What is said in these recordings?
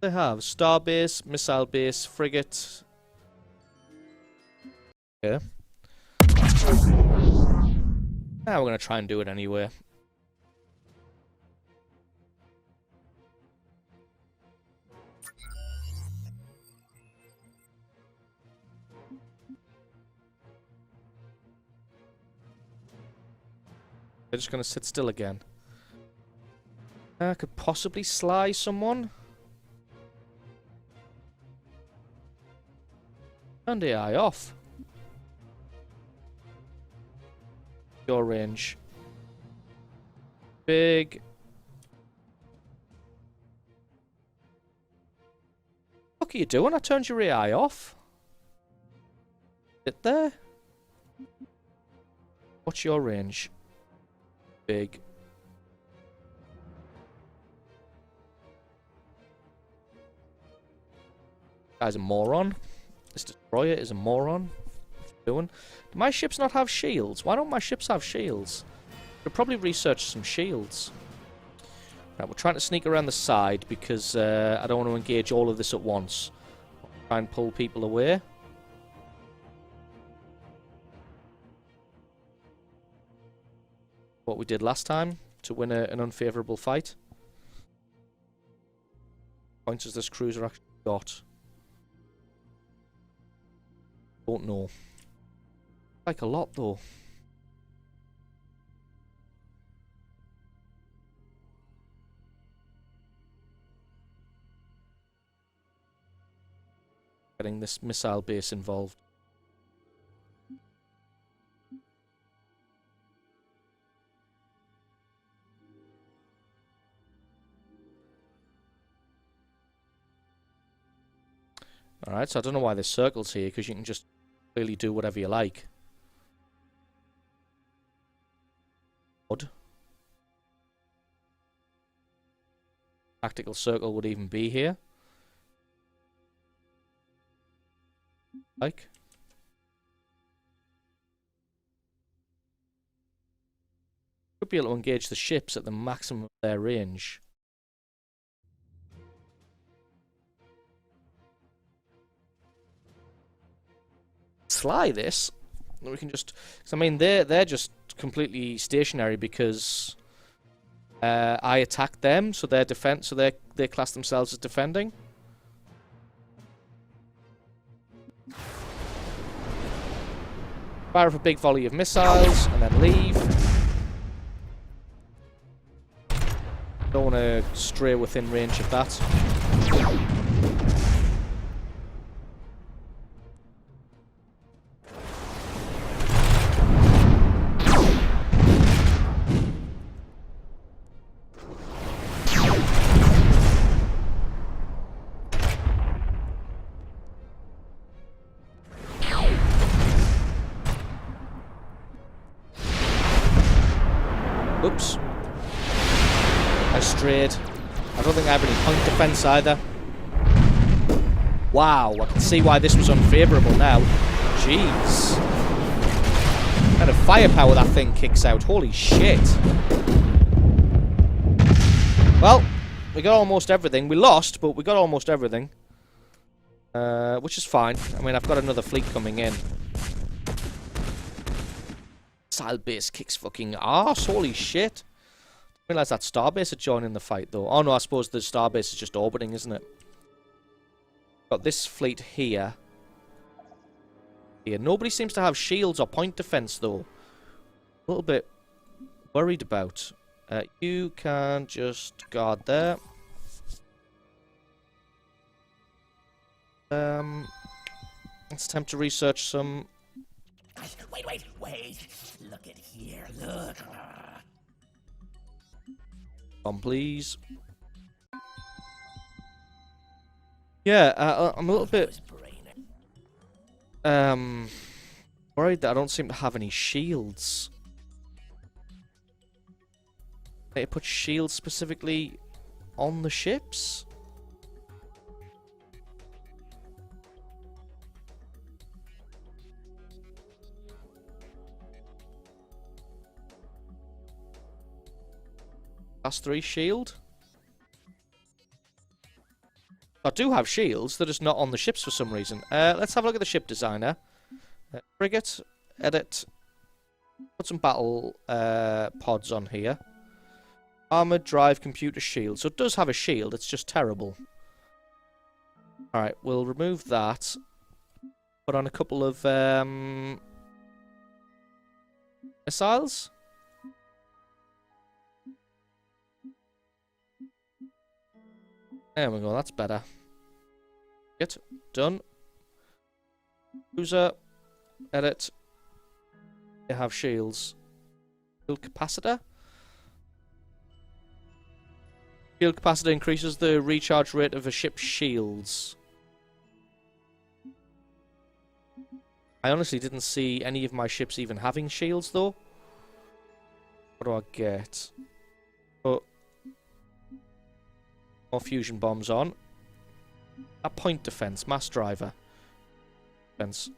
They have starbase, missile base, frigate. Yeah. Now we're gonna try and do it anyway. They're just gonna sit still again. I could possibly sly someone. And AI off. Your range. Big. What are you doing? I turned your AI off. Sit there. What's your range? Big. Guy's a moron. This destroyer is a moron. What's he doing? Do my ships not have shields? Why don't my ships have shields? Could probably research some shields. Right, we're trying to sneak around the side because I don't want to engage all of this at once. Try and pull people away. What we did last time to win an unfavourable fight. Points has this cruiser actually got? Don't know. Like a lot though. Getting this missile base involved. Alright, so I don't know why there's circles here, because you can just really do whatever you like. Odd. Tactical circle would even be here. Like. Could be able to engage the ships at the maximum of their range. Sly this. We can just, cause I mean they're just completely stationary because I attacked them, so they're defense, so they class themselves as defending. Fire up a big volley of missiles and then leave. Don't want to stray within range of that. Oops. I strayed. I don't think I have any point defense either. Wow, I can see why this was unfavourable now. Jeez. What kind of firepower that thing kicks out. Holy shit. Well, we got almost everything. We lost, but we got almost everything. Which is fine. I mean, I've got another fleet coming in. Missile base kicks fucking arse. Holy shit. I realize that starbase had joined in the fight though. Oh no, I suppose the starbase is just orbiting, isn't it? Got this fleet here. Here. Nobody seems to have shields or point defense though. A little bit worried about. You can just guard there. Let's attempt to research some. Wait. Look at here, look. On, please. Yeah, I'm a little bit worried that I don't seem to have any shields. They put shields specifically on the ships? Class 3 shield? I do have shields, they're just not on the ships for some reason. Let's have a look at the ship designer. Frigate, edit. Put some battle pods on here. Armored drive computer shield. So it does have a shield, it's just terrible. Alright, we'll remove that. Put on a couple of missiles. There we go, that's better. Get done. Cruiser, edit. They have shields. Shield capacitor. Shield capacitor increases the recharge rate of a ship's shields. I honestly didn't see any of my ships even having shields though. What do I get? Put more fusion bombs on. A point defense, mass driver. Defense.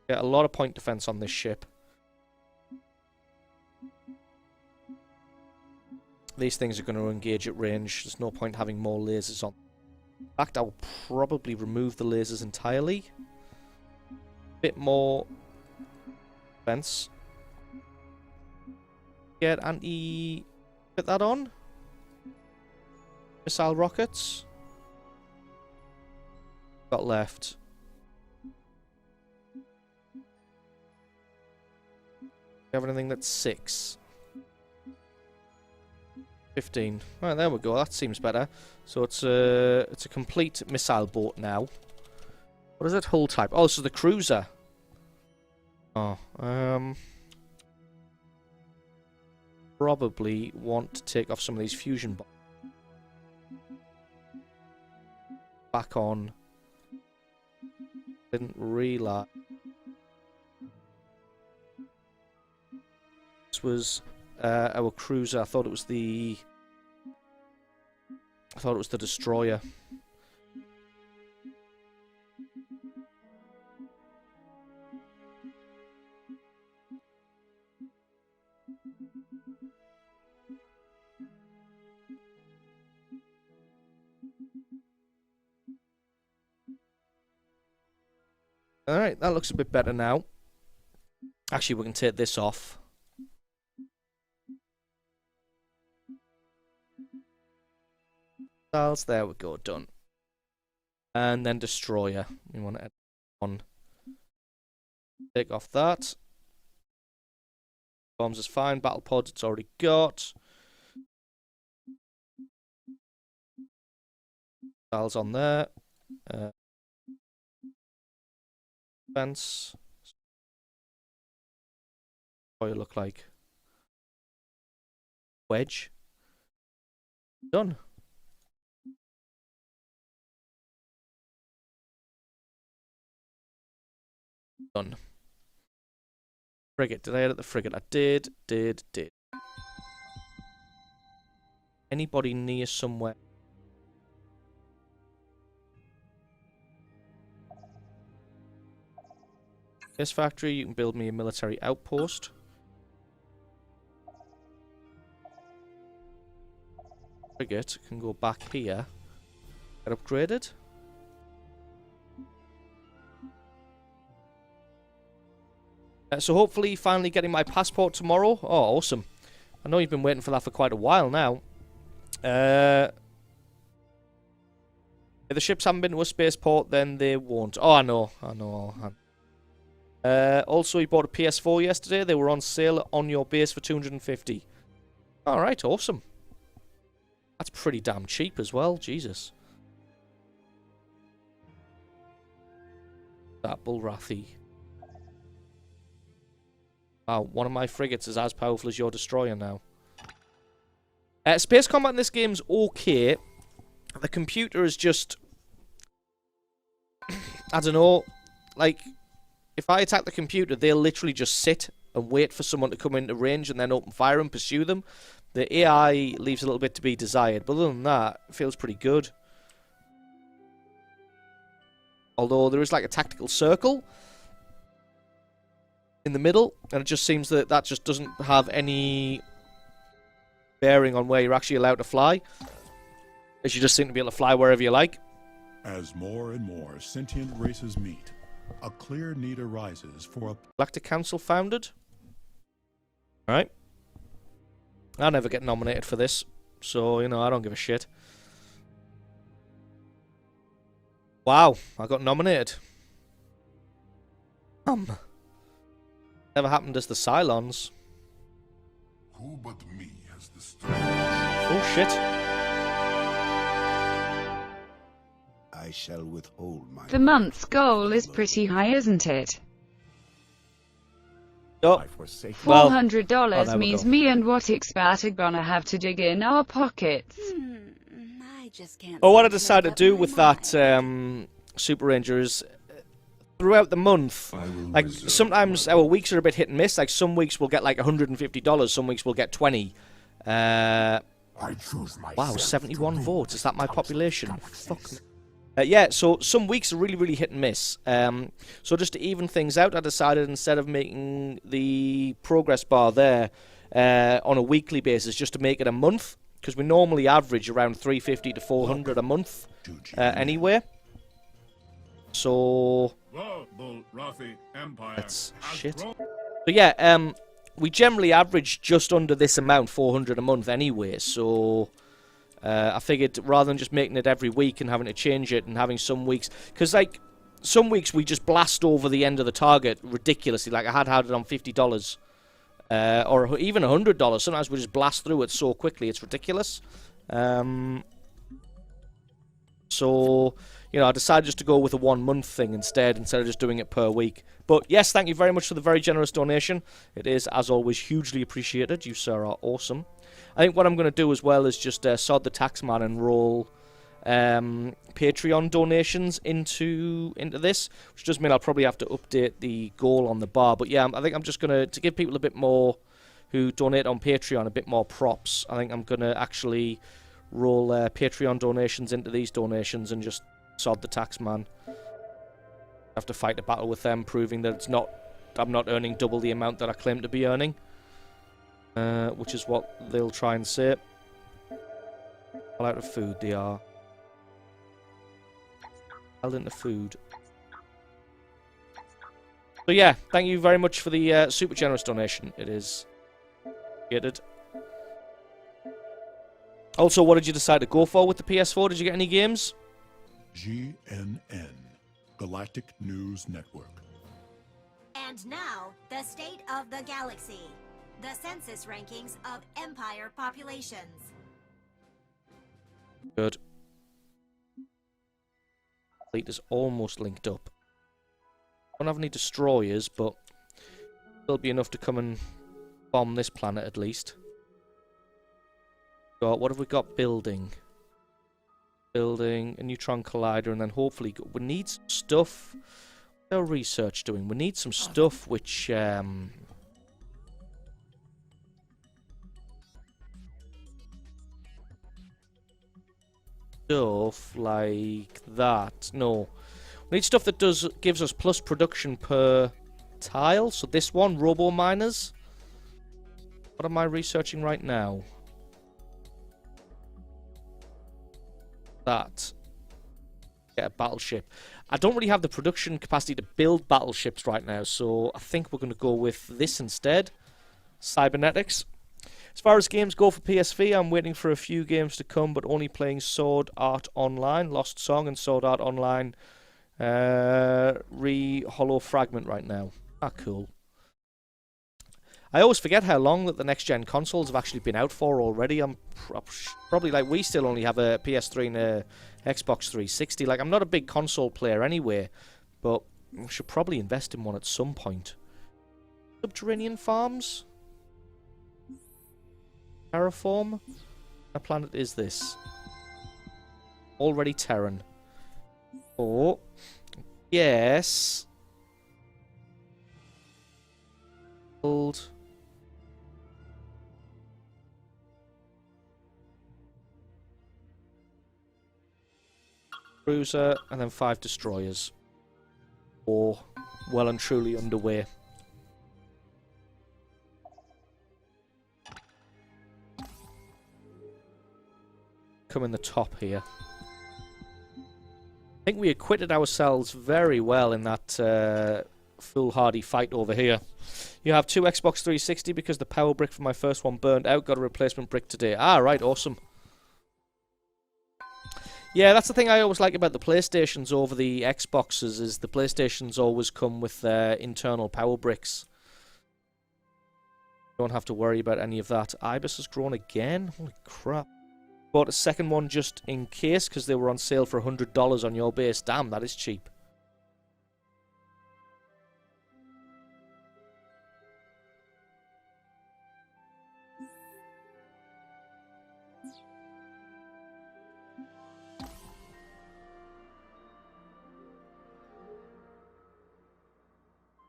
Get a lot of point defense on this ship. These things are going to engage at range. There's no point having more lasers on. In fact, I'll probably remove the lasers entirely. Bit more defense. Get anti... Put that on. Missile rockets. Got left. You have anything that's 6. 15. Right, there we go. That seems better. So it's a complete missile boat now. What is it? Hull type. Oh, so the cruiser. Oh, probably want to take off some of these fusion bombs. Back on. Didn't realize. This was our cruiser. I thought it was the destroyer. Alright, that looks a bit better now. Actually, we can take this off. There we go, done. And then destroyer. We want to add on. Take off that. Bombs is fine. Battle pods it's already got. Dials on there. Fence. What do you look like? Wedge. Done. Done. Frigate. Did I edit the frigate? I did. Anybody near somewhere? This factory, you can build me a military outpost. Frigate can go back here. Get upgraded. So hopefully finally getting my passport tomorrow. Oh, awesome. I know you've been waiting for that for quite a while now. If the ships haven't been to a spaceport, then they won't. Oh, I know. Also, you bought a PS4 yesterday. They were on sale on your base for 250. Alright, awesome. That's pretty damn cheap as well. Jesus. That Bullrathy. Wow, one of my frigates is as powerful as your destroyer now. Space combat in this game's okay. The computer is just... I don't know. Like, if I attack the computer, they'll literally just sit and wait for someone to come into range and then open fire and pursue them. The AI leaves a little bit to be desired, but other than that, it feels pretty good. Although there is like a tactical circle in the middle, and it just seems that that just doesn't have any bearing on where you're actually allowed to fly, as you just seem to be able to fly wherever you like. As more and more sentient races meet, a clear need arises for a Galactic Council founded. Alright. I never get nominated for this, so, you know, I don't give a shit. Wow, I got nominated. Never happened as the Cylons. Who but me has the strength? Oh, shit. I shall withhold my... The month's goal is pretty high, isn't it? Oh, I forsake... well, $400 there we means go. me and what expert are gonna have to dig in our pockets. I just can't. Well, what I seem to decided to make do up with my that mind. Super Ranger is throughout the month, like sometimes our weeks are a bit hit and miss. Like some weeks we'll get like $150, some weeks we'll get 20. I choose my... Wow, 71 votes. Is that my population? Fuck me. Yeah, so some weeks are really, really hit and miss. So just to even things out, I decided instead of making the progress bar there on a weekly basis, just to make it a month, because we normally average around 350 to 400 a month anyway. So that's shit. So yeah, we generally average just under this amount, 400 a month anyway. So I figured rather than just making it every week and having to change it and having some weeks, because like some weeks we just blast over the end of the target ridiculously. Like I had it on $50 or even $100. Sometimes we just blast through it so quickly, it's ridiculous. So, you know, I decided just to go with a 1 month thing instead of just doing it per week. But yes, thank you very much for the very generous donation. It is, as always, hugely appreciated. You, sir, are awesome. I think what I'm going to do as well is just sod the taxman and roll Patreon donations into this, which does mean I'll probably have to update the goal on the bar. But yeah, I think I'm just going to give people a bit more who donate on Patreon a bit more props. I think I'm going to actually roll Patreon donations into these donations and just sod the taxman. Have to fight a battle with them, proving that I'm not earning double the amount that I claim to be earning, which is what they'll try and say. All out of food they are. Held into food. So yeah, thank you very much for the super generous donation. It is appreciated. Also, what did you decide to go for with the PS4? Did you get any games? GNN, Galactic News Network. And now, the state of the galaxy. The census rankings of Empire populations. Good. Fleet is almost linked up. Don't have any destroyers, but there'll be enough to come and bomb this planet at least. What have we got? Building, a neutron collider, and then hopefully we need some stuff. What's our research doing? We need some stuff which stuff like that. No, we need stuff that gives us plus production per tile. So this one, robo miners. What am I researching right now? That. Get a battleship. I don't really have the production capacity to build battleships right now, so I think we're going to go with this instead. Cybernetics. As far as games go for PSV, I'm waiting for a few games to come, but only playing Sword Art Online, Lost Song, and Sword Art Online Hollow Fragment right now. Ah, cool. I always forget how long that the next-gen consoles have actually been out for already. I'm probably like, we still only have a PS3 and a Xbox 360. Like, I'm not a big console player anyway, but I should probably invest in one at some point. Subterranean farms? Terraform? What planet is this? Already Terran. Oh, yes. Old. Cruiser, and then 5 destroyers. War well and truly underway. Come in the top here. I think we acquitted ourselves very well in that foolhardy fight over here. You have 2 Xbox 360 because the power brick for my first one burned out. Got a replacement brick today. Ah, right, awesome. Yeah, that's the thing I always like about the PlayStations over the Xboxes, is the PlayStations always come with their internal power bricks. Don't have to worry about any of that. Ibis has grown again? Holy crap. Bought a second one just in case because they were on sale for $100 on your base. Damn, that is cheap.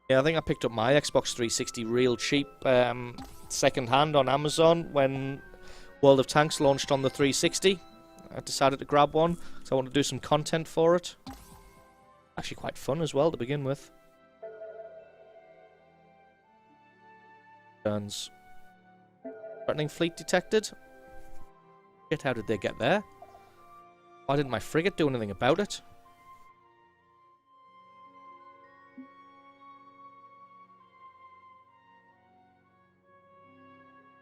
Yeah, I think I picked up my Xbox 360 real cheap, second hand on Amazon when World of Tanks launched on the 360. I decided to grab one, so I want to do some content for it. Actually quite fun as well to begin with. Turns. Threatening fleet detected. Shit, how did they get there? Why didn't my frigate do anything about it?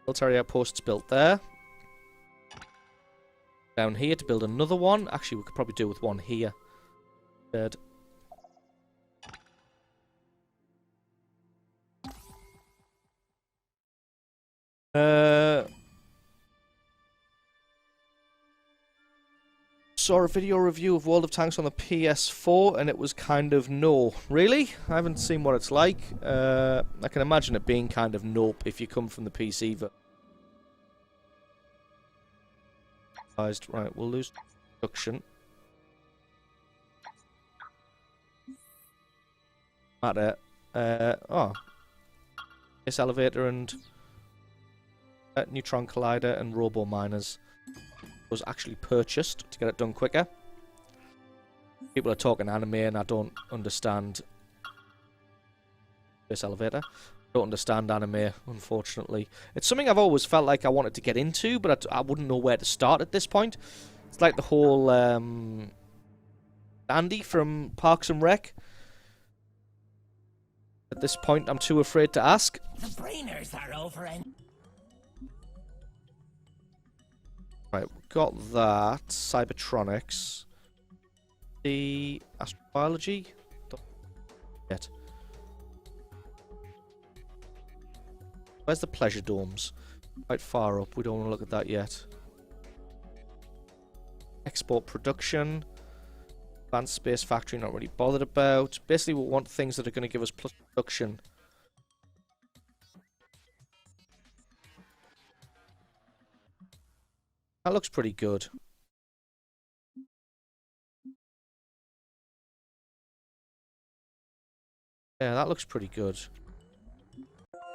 Military outposts built there. Down here to build another one. Actually, we could probably do with one here. Third. Saw a video review of World of Tanks on the PS4 and it was kind of no. Really? I haven't seen what it's like. I can imagine it being kind of nope if you come from the PC. Right, we'll lose production. Matter. Oh. This elevator and neutron collider and robo miners was actually purchased to get it done quicker. People are talking anime and I don't understand this elevator. Don't understand anime, unfortunately. It's something I've always felt like I wanted to get into, but I wouldn't know where to start at this point. It's like the whole Andy from Parks and Rec. At this point, I'm too afraid to ask. The brainers are over and... Right, we've got that. Cybertronics. The astrobiology? Don't yet. Where's the pleasure domes? Quite far up. We don't want to look at that yet. Export production. Advanced space factory, not really bothered about. Basically, we want things that are going to give us plus production. That looks pretty good. Yeah, that looks pretty good.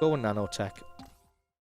Go with nanotech.